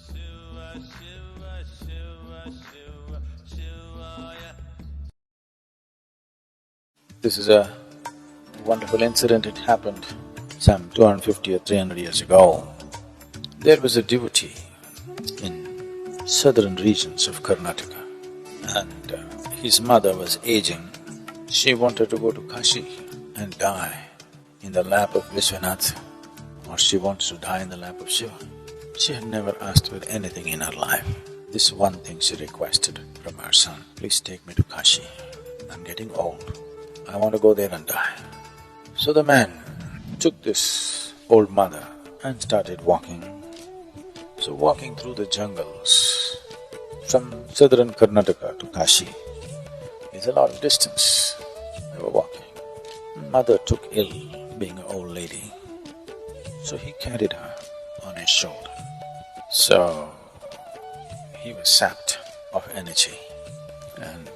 Shiva, Shiva, Shiva, Shiva, Shivaya. This is a wonderful incident. It happened some 250 or 300 years ago. There was a devotee in southern regions of Karnataka and his mother was aging. She wanted to go to Kashi and die in the lap of Vishwanath, or she wants to die in the lap of Shiva. She had never asked for anything in her life. This one thing she requested from her son, please take me to Kashi. I'm getting old. I want to go there and die. So the man took this old mother and started walking. So walking through the jungles from southern Karnataka to Kashi is a lot of distance. They were walking. Mother took ill, being an old lady, so he carried her on his shoulder. So he was sapped of energy and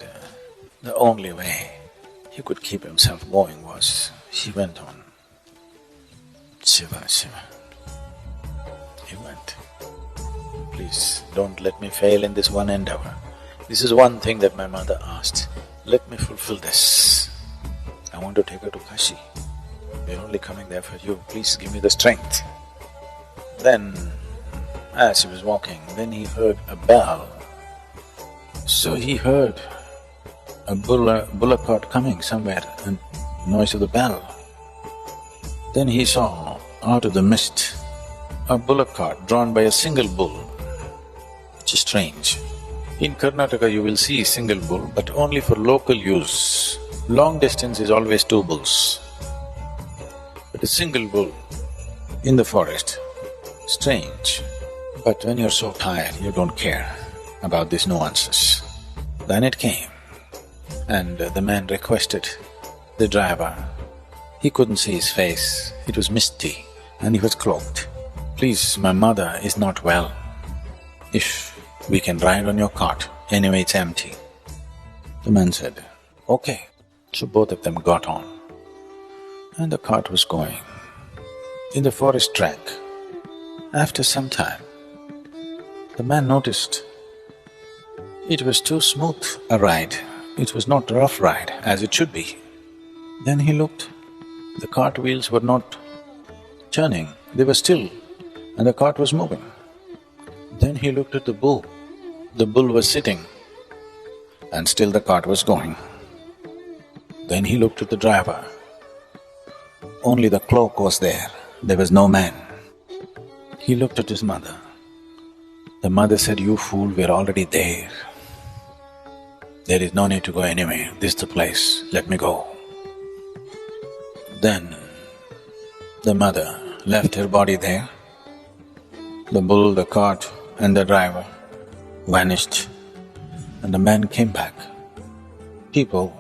the only way he could keep himself going was he went on Shiva, Shiva. He went. Please don't let me fail in this one endeavor. This is one thing that my mother asked. Let me fulfill this. I want to take her to Kashi. We're only coming there for you. Please give me the strength. Then, as he was walking, then he heard a bell. So he heard a bullock cart coming somewhere and noise of the bell. Then he saw out of the mist a bullock cart drawn by a single bull, which is strange. In Karnataka you will see single bull, but only for local use. Long distance is always two bulls. But a single bull in the forest, strange. But when you're so tired, you don't care about these nuances. Then it came, and the man requested the driver. He couldn't see his face, it was misty and he was cloaked. Please, my mother is not well. If we can ride on your cart, anyway it's empty. The man said, okay. So both of them got on and the cart was going in the forest track. After some time, the man noticed it was too smooth a ride, it was not a rough ride as it should be. Then he looked, the cart wheels were not turning, they were still and the cart was moving. Then he looked at the bull was sitting and still the cart was going. Then he looked at the driver, only the cloak was there was no man. He looked at his mother. The mother said, you fool, we're already there. There is no need to go anywhere, this is the place, let me go. Then the mother left her body there. The bull, the cart and the driver vanished and the man came back. People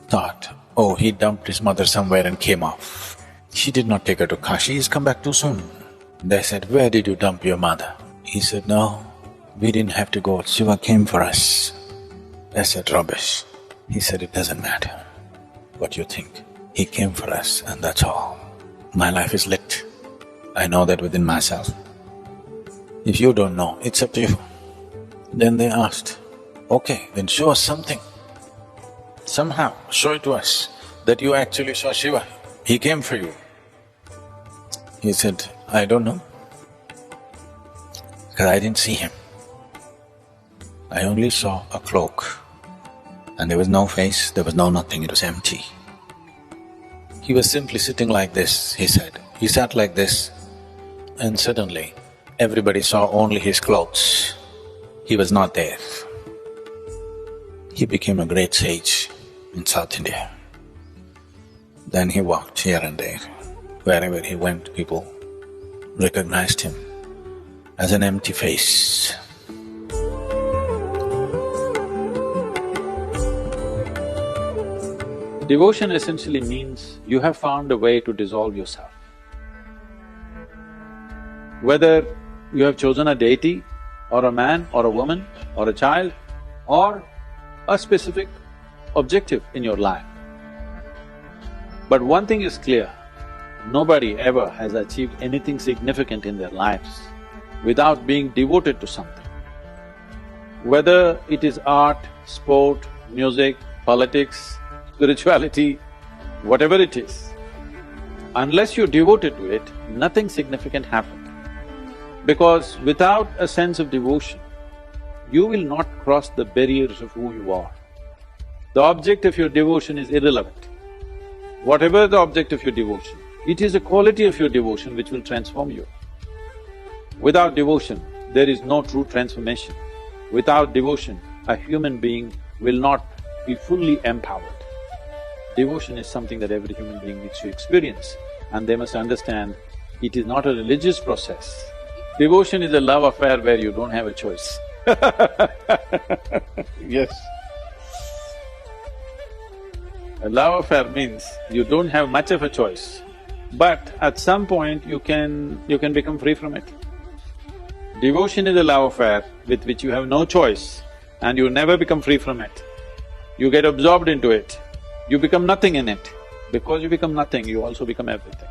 thought, oh, he dumped his mother somewhere and came off. He did not take her to Kashi, he's come back too soon. They said, where did you dump your mother? He said, no, we didn't have to go, Shiva came for us. They said, rubbish. He said, it doesn't matter what you think. He came for us and that's all. My life is lit. I know that within myself. If you don't know, it's up to you. Then they asked, okay, then show us something. Somehow show it to us that you actually saw Shiva, he came for you. He said, I don't know, because I didn't see him. I only saw a cloak and there was no face, there was no nothing, it was empty. He was simply sitting like this, he said. He sat like this and suddenly everybody saw only his clothes. He was not there. He became a great sage in South India. Then he walked here and there. Wherever he went, people recognized him as an empty face. Devotion essentially means you have found a way to dissolve yourself. Whether you have chosen a deity or a man or a woman or a child or a specific objective in your life. But one thing is clear, nobody ever has achieved anything significant in their lives without being devoted to something. Whether it is art, sport, music, politics, spirituality, whatever it is, unless you're devoted to it, nothing significant happens. Because without a sense of devotion, you will not cross the barriers of who you are. The object of your devotion is irrelevant. Whatever the object of your devotion, it is a quality of your devotion which will transform you. Without devotion, there is no true transformation. Without devotion, a human being will not be fully empowered. Devotion is something that every human being needs to experience, and they must understand it is not a religious process. Devotion is a love affair where you don't have a choice. Yes. A love affair means you don't have much of a choice, but at some point you can become free from it. Devotion is a love affair with which you have no choice and you never become free from it. You get absorbed into it, you become nothing in it. Because you become nothing, you also become everything.